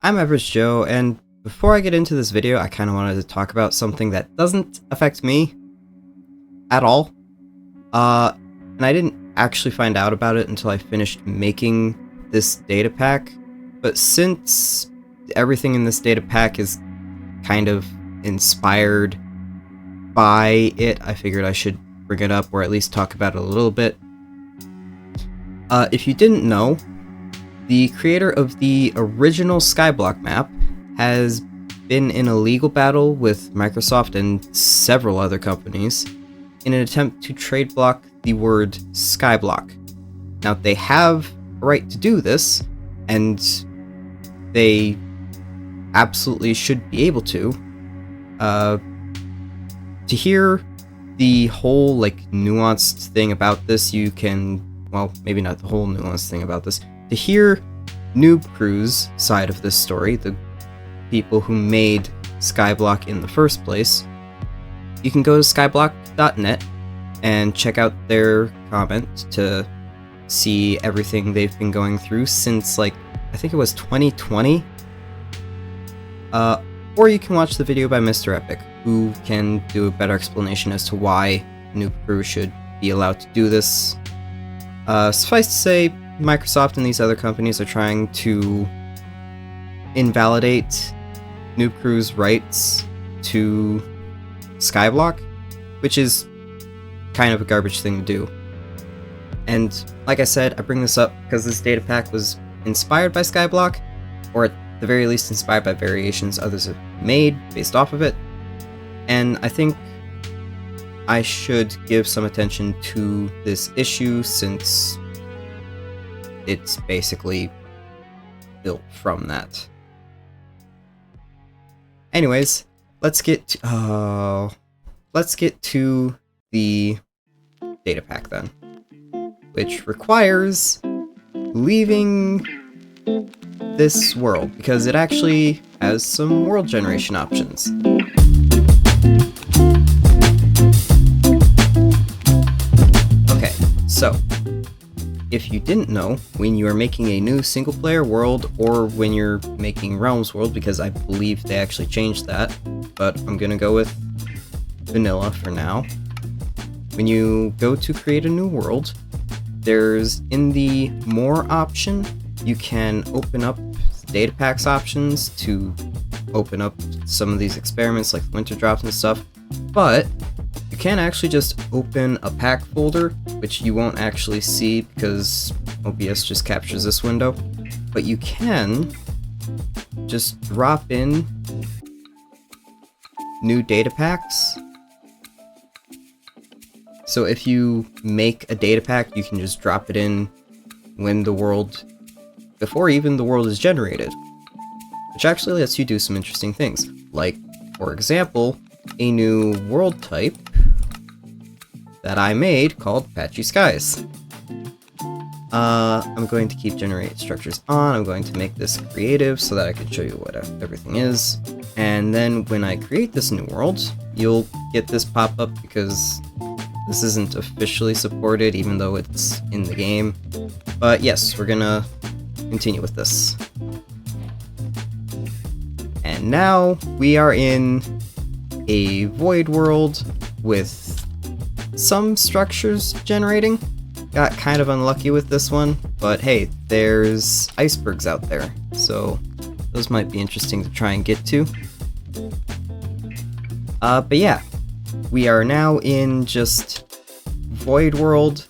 I'm Average Joe, and before I get into this video, I kind of wanted to talk about something that doesn't affect me at all. And I didn't actually find out about it until I finished making this data pack, but since everything in this data pack is kind of inspired by it, I figured I should bring it up, or at least talk about it a little bit. If you didn't know, the creator of the original Skyblock map has been in a legal battle with Microsoft and several other companies in an attempt to trade block the word Skyblock. Now, they have a right to do this, and they absolutely should be able to. To hear the whole, nuanced thing about this, you can, well, maybe not the whole nuanced thing about this, to hear Noob Crew's side of this story, the people who made Skyblock in the first place, you can go to skyblock.net and check out their comment to see everything they've been going through since, I think it was 2020. Or you can watch the video by Mr. Epic, who can do a better explanation as to why Noob Crew should be allowed to do this. Suffice to say, Microsoft and these other companies are trying to invalidate Noob Crew's rights to Skyblock, which is kind of a garbage thing to do. And like I said, I bring this up because this data pack was inspired by Skyblock, or at the very least inspired by variations others have made based off of it, and I think I should give some attention to this issue since it's basically built from that. Anyways, let's get to the data pack then, which requires leaving this world because it actually has some world generation options. Okay, so if you didn't know, when you are making a new single-player world, or when you're making Realms World, because I believe they actually changed that, but I'm gonna go with vanilla for now. When you go to create a new world, there's in the More option, you can open up data packs options to open up some of these experiments like winter drops and stuff, but you can actually just open a pack folder, which you won't actually see because OBS just captures this window, but you can just drop in new data packs. So if you make a data pack, you can just drop it in when the world, before even the world is generated, which actually lets you do some interesting things, like, for example, a new world type that I made called Patchy Skies. I'm going to keep generate structures on. I'm going to make this creative so that I can show you what everything is. And then when I create this new world, you'll get this pop up because this isn't officially supported, even though it's in the game. But yes, we're gonna continue with this. And now we are in a void world with some structures generating. Got kind of unlucky with this one, but hey, there's icebergs out there, so those might be interesting to try and get to. But yeah, we are now in just void world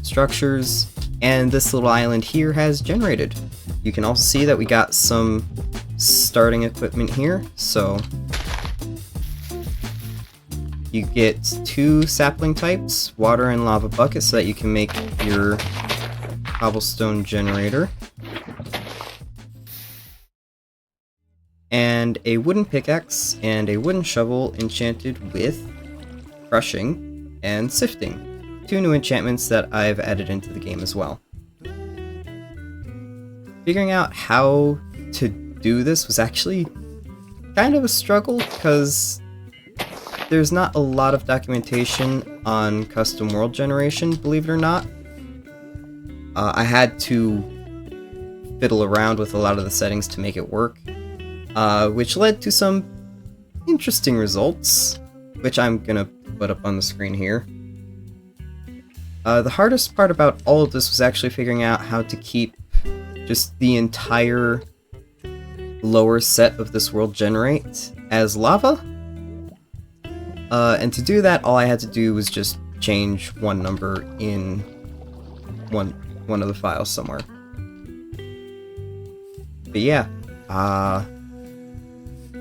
structures, and this little island here has generated. You can also see that we got some starting equipment here, so you get 2 sapling types, water and lava buckets, so that you can make your cobblestone generator, and a wooden pickaxe and a wooden shovel enchanted with crushing and sifting, 2 new enchantments that I've added into the game as well. Figuring out how to do this was actually kind of a struggle because there's not a lot of documentation on custom world generation, believe it or not. I had to fiddle around with a lot of the settings to make it work, which led to some interesting results, which I'm gonna put up on the screen here. The hardest part about all of this was actually figuring out how to keep just the entire lower set of this world generate as lava. And to do that, all I had to do was just change one number in one of the files somewhere. But yeah,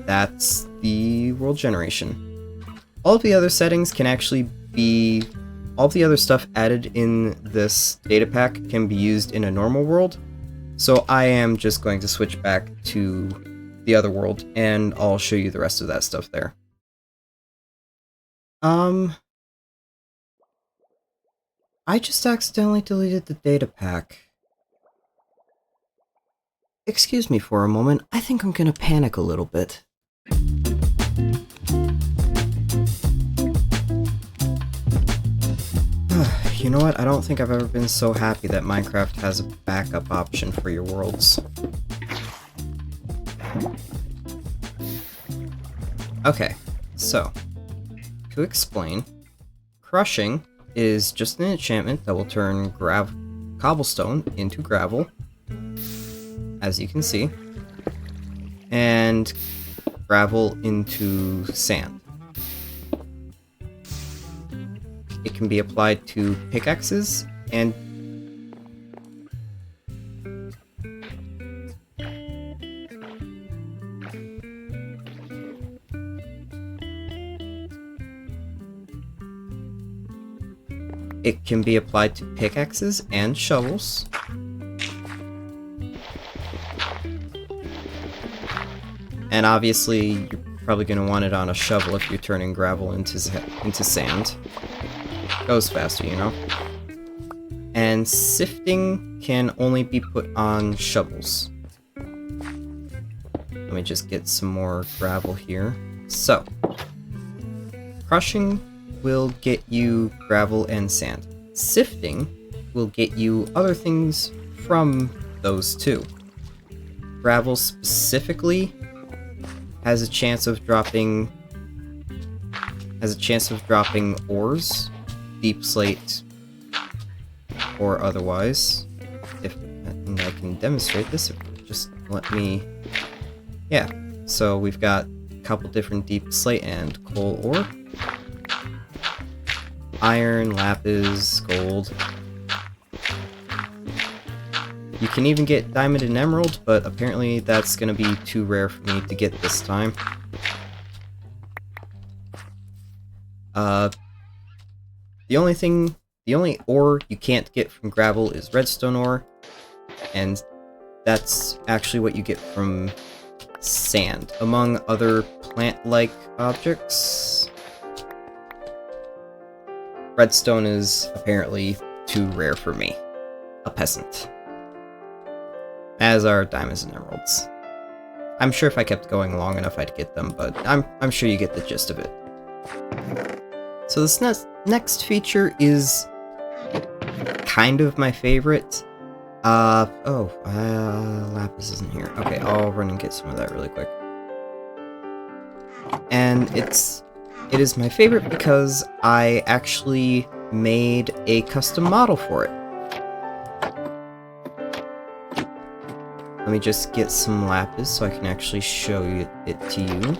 that's the world generation. All of the other settings can actually be... all of the other stuff added in this data pack can be used in a normal world, so I am just going to switch back to the other world, and I'll show you the rest of that stuff there. I just accidentally deleted the data pack. Excuse me for a moment, I think I'm gonna panic a little bit. You know what? I don't think I've ever been so happy that Minecraft has a backup option for your worlds. Okay, so, to explain, crushing is just an enchantment that will turn cobblestone into gravel, as you can see, and gravel into sand. It can be applied to pickaxes and shovels. And obviously, you're probably going to want it on a shovel if you're turning gravel into sand. Goes faster, you know? And sifting can only be put on shovels. Let me just get some more gravel here. So, crushing will get you gravel and sand. Sifting will get you other things from those two. Gravel specifically has a chance of dropping ores, deep slate or otherwise. And I can demonstrate this if you just let me. Yeah, so we've got a couple different deep slate and coal ore. Iron, lapis, gold. You can even get diamond and emerald, but apparently that's gonna be too rare for me to get this time. The only ore you can't get from gravel is redstone ore, and that's actually what you get from sand, among other plant-like objects. Redstone is apparently too rare for me, a peasant. As are diamonds and emeralds. I'm sure if I kept going long enough I'd get them, but I'm sure you get the gist of it. So this next feature is kind of my favorite. Lapis isn't here. Okay, I'll run and get some of that really quick. And it is my favorite because I actually made a custom model for it. Let me just get some lapis so I can actually show it to you.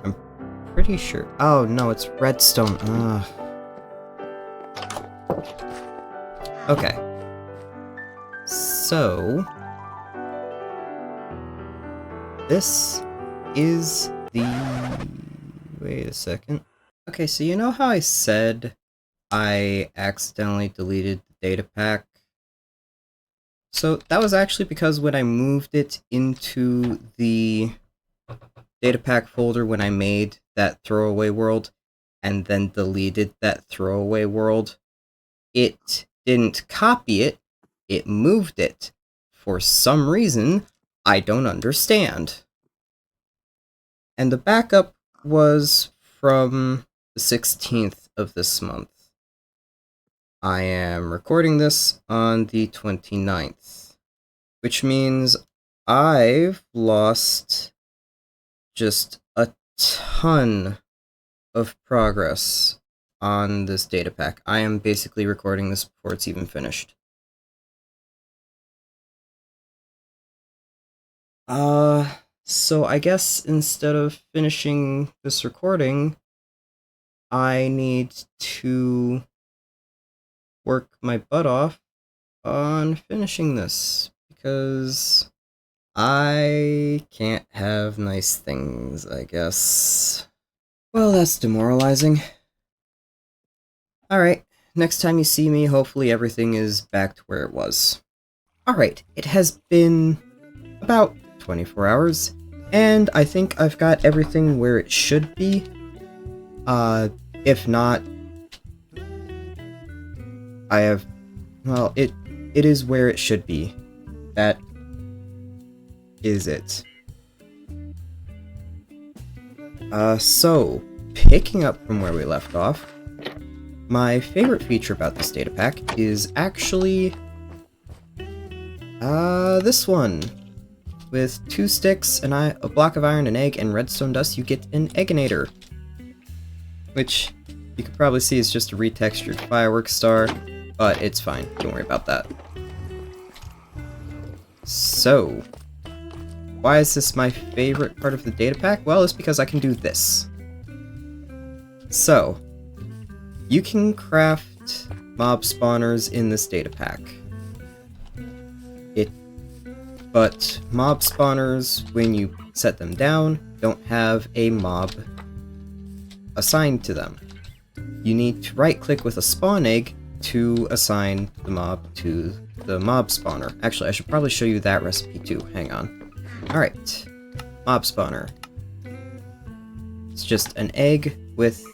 I'm pretty sure. Oh no, it's redstone. Okay. So this is the... Wait a second. Okay, so you know how I said I accidentally deleted the data pack? So that was actually because when I moved it into the data pack folder when I made that throwaway world and then deleted that throwaway world, it didn't copy it, it moved it. For some reason, I don't understand. And the backup was from the 16th of this month. I am recording this on the 29th. which means I've lost just a ton of progress on this data pack. I am basically recording this before it's even finished. So I guess instead of finishing this recording, I need to work my butt off on finishing this, because I can't have nice things, I guess. Well, that's demoralizing. Alright, next time you see me, hopefully everything is back to where it was. Alright, it has been about 24 hours, and I think I've got everything where it should be. If not, I have... well, it is where it should be. That is it. So, picking up from where we left off, my favorite feature about this data pack is actually this one. With 2 sticks, a block of iron, an egg, and redstone dust, you get an Egginator. Which, you could probably see is just a retextured fireworks star, but it's fine, don't worry about that. So, why is this my favorite part of the data pack? Well, it's because I can do this. So, you can craft mob spawners in this data pack. But mob spawners, when you set them down, don't have a mob assigned to them. You need to right-click with a spawn egg to assign the mob to the mob spawner. Actually, I should probably show you that recipe too. Hang on. Alright. Mob spawner. It's just an egg with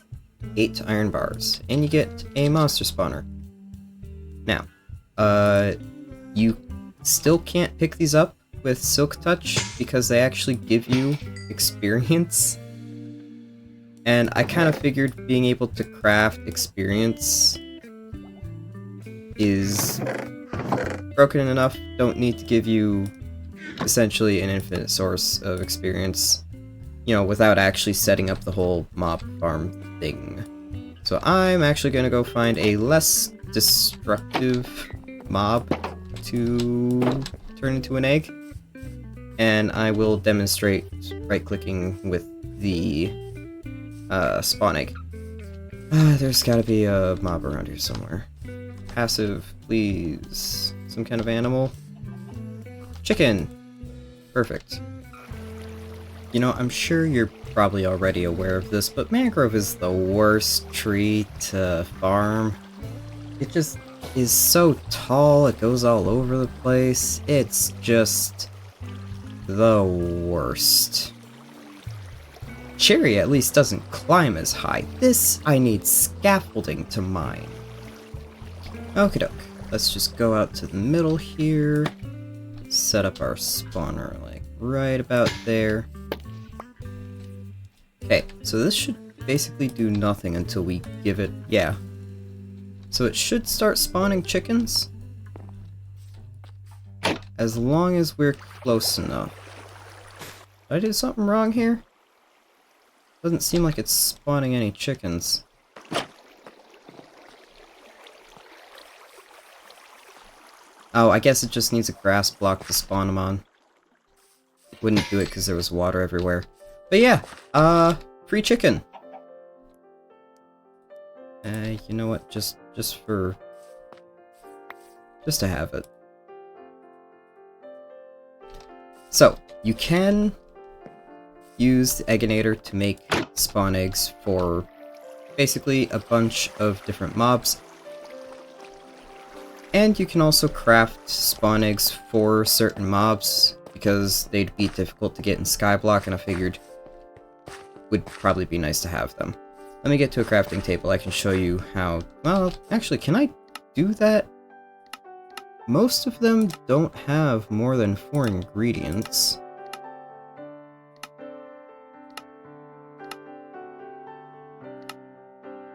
8 iron bars, and you get a monster spawner. Now, you still can't pick these up with Silk Touch because they actually give you experience. And I kind of figured being able to craft experience is broken enough, don't need to give you essentially an infinite source of experience, you know, without actually setting up the whole mob farm thing. So I'm actually going to go find a less destructive mob to turn into an egg, and I will demonstrate right-clicking with the spawn egg. There's gotta be a mob around here somewhere. Passive, please. Some kind of animal. Chicken! Perfect. You know, I'm sure you're probably already aware of this, but mangrove is the worst tree to farm. It just is so tall, it goes all over the place. It's just the worst. Cherry at least doesn't climb as high. This, I need scaffolding to mine. Okie doke. Let's just go out to the middle here. Set up our spawner, like, right about there. Okay, so this should basically do nothing until we give it... yeah. So it should start spawning chickens, as long as we're close enough. Did I do something wrong here? Doesn't seem like it's spawning any chickens. Oh, I guess it just needs a grass block to spawn them on. Wouldn't do it because there was water everywhere. But yeah, free chicken. You know what? Just to have it. So, you can use the Egginator to make spawn eggs for basically a bunch of different mobs. And you can also craft spawn eggs for certain mobs, because they'd be difficult to get in Skyblock, and I figured would probably be nice to have them. Let me get to a crafting table. I can show you how... well, actually, can I do that? Most of them don't have more than 4 ingredients.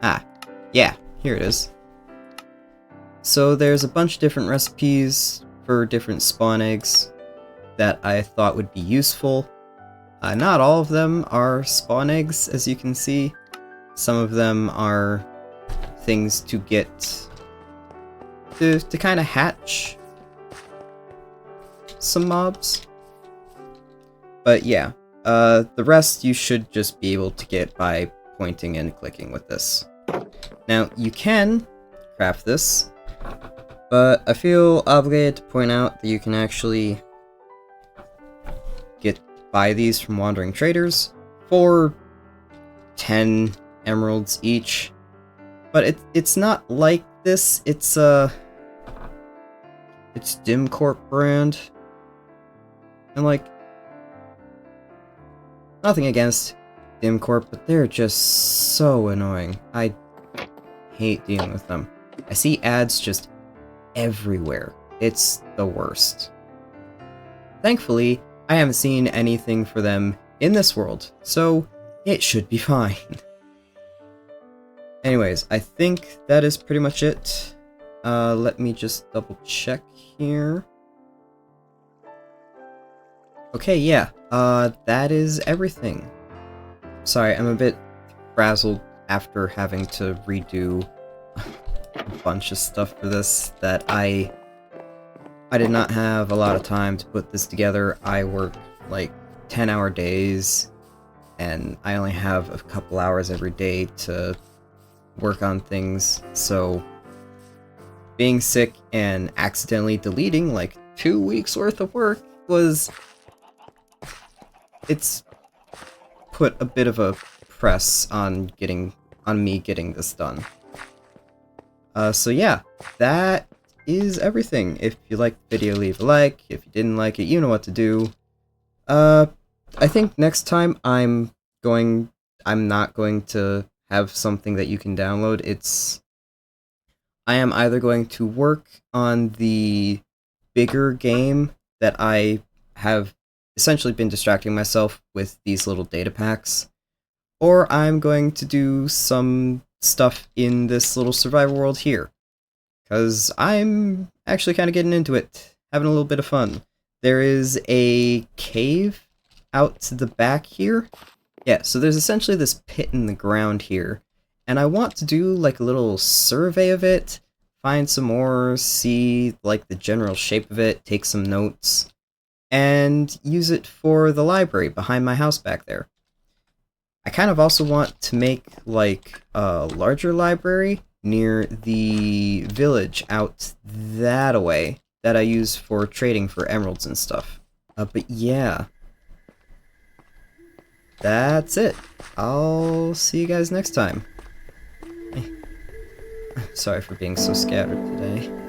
Ah, yeah, here it is. So there's a bunch of different recipes. for different spawn eggs that I thought would be useful. Not all of them are spawn eggs, as you can see. Some of them are things to get to kind of hatch some mobs. But yeah, the rest you should just be able to get by pointing and clicking with this. Now, you can craft this, but I feel obligated to point out that you can actually buy these from wandering traders for 10 emeralds each. But it's not like this. It's DimCorp brand. And like, nothing against DimCorp, but they're just so annoying. I hate dealing with them. I see ads just everywhere. It's the worst. Thankfully, I haven't seen anything for them in this world, so it should be fine. Anyways, I think that is pretty much it. Let me just double check here. Okay, yeah, that is everything. Sorry, I'm a bit frazzled after having to redo a bunch of stuff for this that I did not have a lot of time to put this together. I work like 10-hour days, and I only have a couple hours every day to work on things, so being sick and accidentally deleting like 2 weeks worth of work it's put a bit of a press on me getting this done. So yeah, that is everything. If you liked the video, leave a like. If you didn't like it, you know what to do. I think next time I'm not going to have something that you can download. I am either going to work on the bigger game that I have essentially been distracting myself with these little data packs, or I'm going to do some stuff in this little survival world here, because I'm actually kind of getting into it, having a little bit of fun. There is a cave out to the back here. Yeah, so there's essentially this pit in the ground here, and I want to do like a little survey of it, find some more, see like the general shape of it, take some notes, and use it for the library behind my house back there. I kind of also want to make like a larger library near the village out that away that I use for trading for emeralds and stuff. But yeah, that's it. I'll see you guys next time. Sorry for being so scattered today.